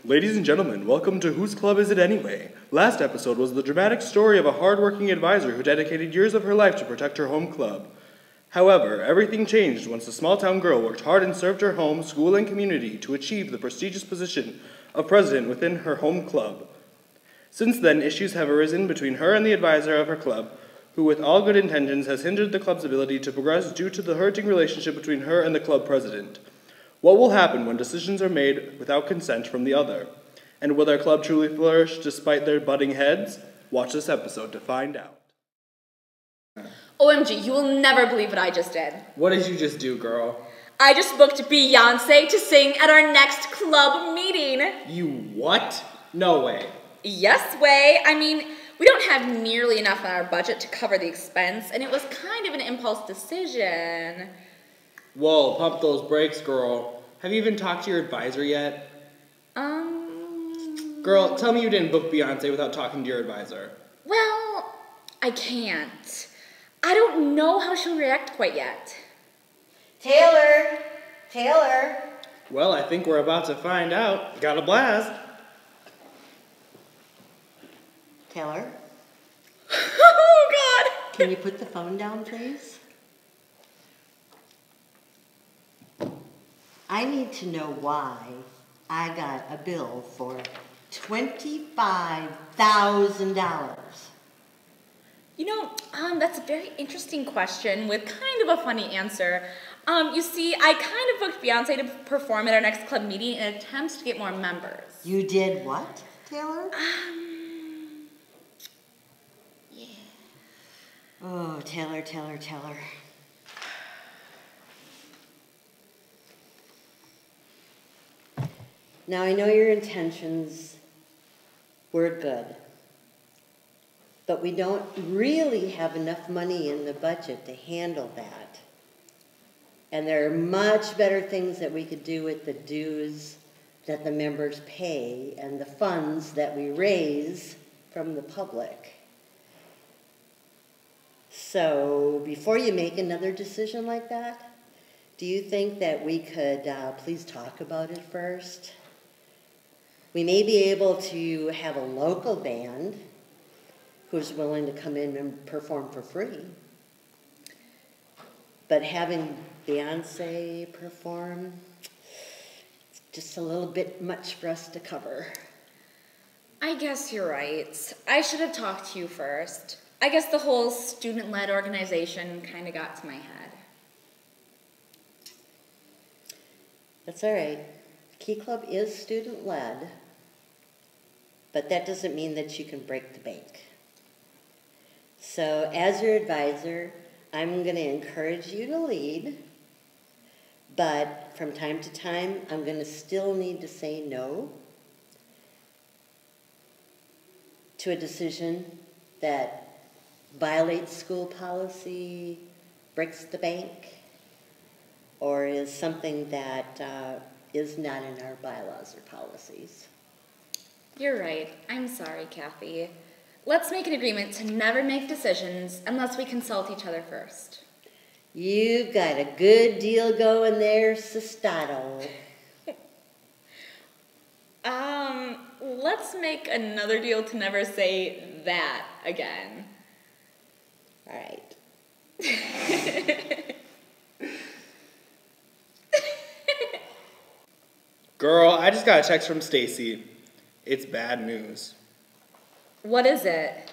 Ladies and gentlemen, welcome to Whose Club Is It Anyway? Last episode was the dramatic story of a hard-working advisor who dedicated years of her life to protect her home club. However, everything changed once a small-town girl worked hard and served her home, school, and community to achieve the prestigious position of president within her home club. Since then, issues have arisen between her and the advisor of her club, who with all good intentions has hindered the club's ability to progress due to the hurting relationship between her and the club president. What will happen when decisions are made without consent from the other? And will their club truly flourish despite their butting heads? Watch this episode to find out. OMG, you will never believe what I just did. What did you just do, girl? I just booked Beyonce to sing at our next club meeting. You what? No way. Yes way. I mean, we don't have nearly enough on our budget to cover the expense, and it was kind of an impulse decision. Whoa, pump those brakes, girl. Have you even talked to your advisor yet? Girl, tell me you didn't book Beyonce without talking to your advisor. Well, I can't. I don't know how she'll react quite yet. Taylor! Well, I think we're about to find out. Got a blast. Taylor, Oh, God! can you put the phone down, please? I need to know why I got a bill for $25,000. You know, that's a very interesting question with kind of a funny answer. You see, I kind of booked Beyonce to perform at our next club meeting in an attempt to get more members. You did what, Taylor? Yeah. Oh, Taylor. Now, I know your intentions were good, but we don't really have enough money in the budget to handle that. And there are much better things that we could do with the dues that the members pay and the funds that we raise from the public. So, before you make another decision like that, do you think that we could please talk about it first? We may be able to have a local band who's willing to come in and perform for free. But having Beyonce perform, it's just a little bit much for us to cover. I guess you're right. I should have talked to you first. I guess the whole student-led organization kind of got to my head. That's all right. Key Club is student-led, but that doesn't mean that you can break the bank. So as your advisor, I'm going to encourage you to lead, but from time to time, I'm going to still need to say no to a decision that violates school policy, breaks the bank, or is something that is not in our bylaws or policies. You're right. I'm sorry, Kathy. Let's make an agreement to never make decisions unless we consult each other first. You've got a good deal going there, Sistato. Let's make another deal to never say that again. All right. Girl, I just got a text from Stacy. It's bad news. What is it?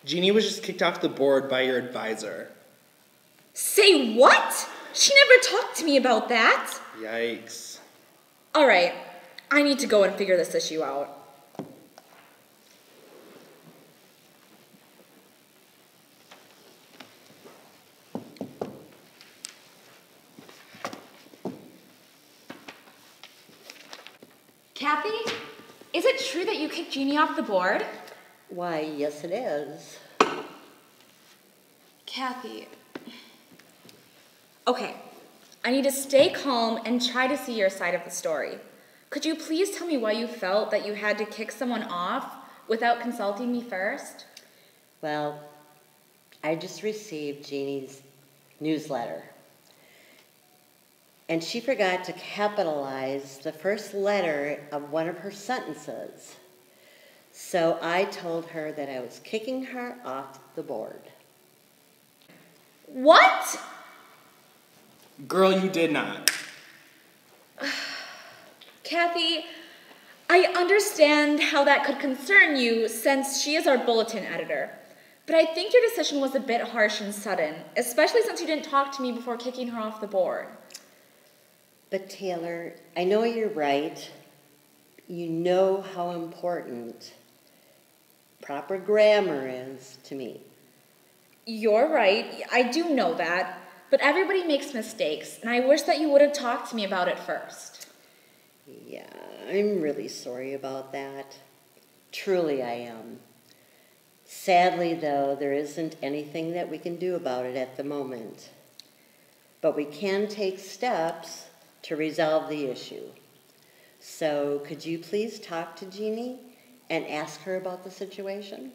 Jeannie was just kicked off the board by your advisor. Say what? She never talked to me about that. Yikes. All right. I need to go and figure this issue out. Kathy, is it true that you kicked Jeannie off the board? Why, yes it is. Kathy. Okay, I need to stay calm and try to see your side of the story. Could you please tell me why you felt that you had to kick someone off without consulting me first? Well, I just received Jeannie's newsletter. and she forgot to capitalize the first letter of one of her sentences. So I told her that I was kicking her off the board. What? Girl, you did not. Kathy, I understand how that could concern you since she is our bulletin editor. But I think your decision was a bit harsh and sudden, especially since you didn't talk to me before kicking her off the board. But Taylor, I know you're right. You know how important proper grammar is to me. You're right, I do know that, but everybody makes mistakes, and I wish that you would have talked to me about it first. Yeah, I'm really sorry about that. Truly I am. Sadly, though, there isn't anything that we can do about it at the moment. But we can take steps to resolve the issue. So could you please talk to Jeanne and ask her about the situation?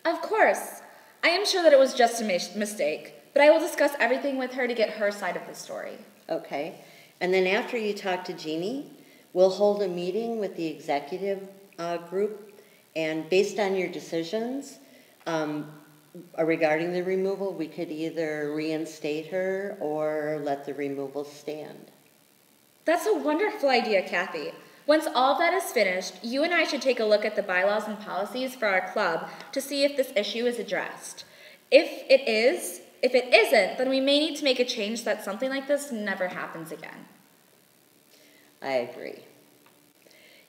Of course. I am sure that it was just a mistake, but I will discuss everything with her to get her side of the story. Okay. And then after you talk to Jeanne, we'll hold a meeting with the executive group, and based on your decisions regarding the removal, we could either reinstate her or let the removal stand. That's a wonderful idea, Kathy. Once all of that is finished, you and I should take a look at the bylaws and policies for our club to see if this issue is addressed. If it isn't, then we may need to make a change so that something like this never happens again. I agree.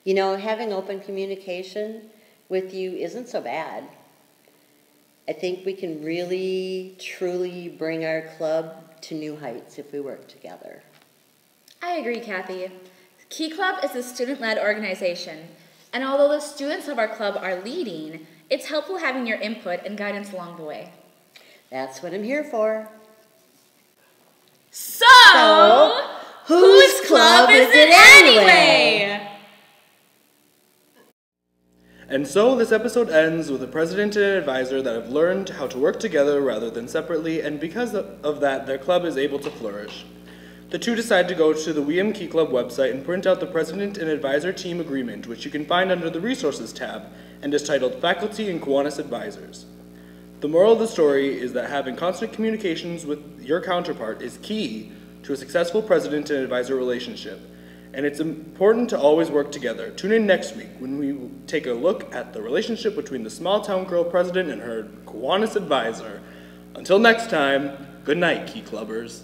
You know, having open communication with you isn't so bad. I think we can really, truly bring our club to new heights if we work together. I agree, Kathy. Key Club is a student-led organization, and although the students of our club are leading, it's helpful having your input and guidance along the way. That's what I'm here for. So whose club is it anyway? And so this episode ends with a president and an advisor that have learned how to work together rather than separately, and because of that, their club is able to flourish. The two decide to go to the We Key Club website and print out the President and Advisor Team Agreement, which you can find under the Resources tab, and is titled Faculty and Kiwanis Advisors. The moral of the story is that having constant communications with your counterpart is key to a successful president and advisor relationship, and it's important to always work together. Tune in next week when we take a look at the relationship between the small town girl president and her Kiwanis advisor. Until next time, good night, Key Clubbers.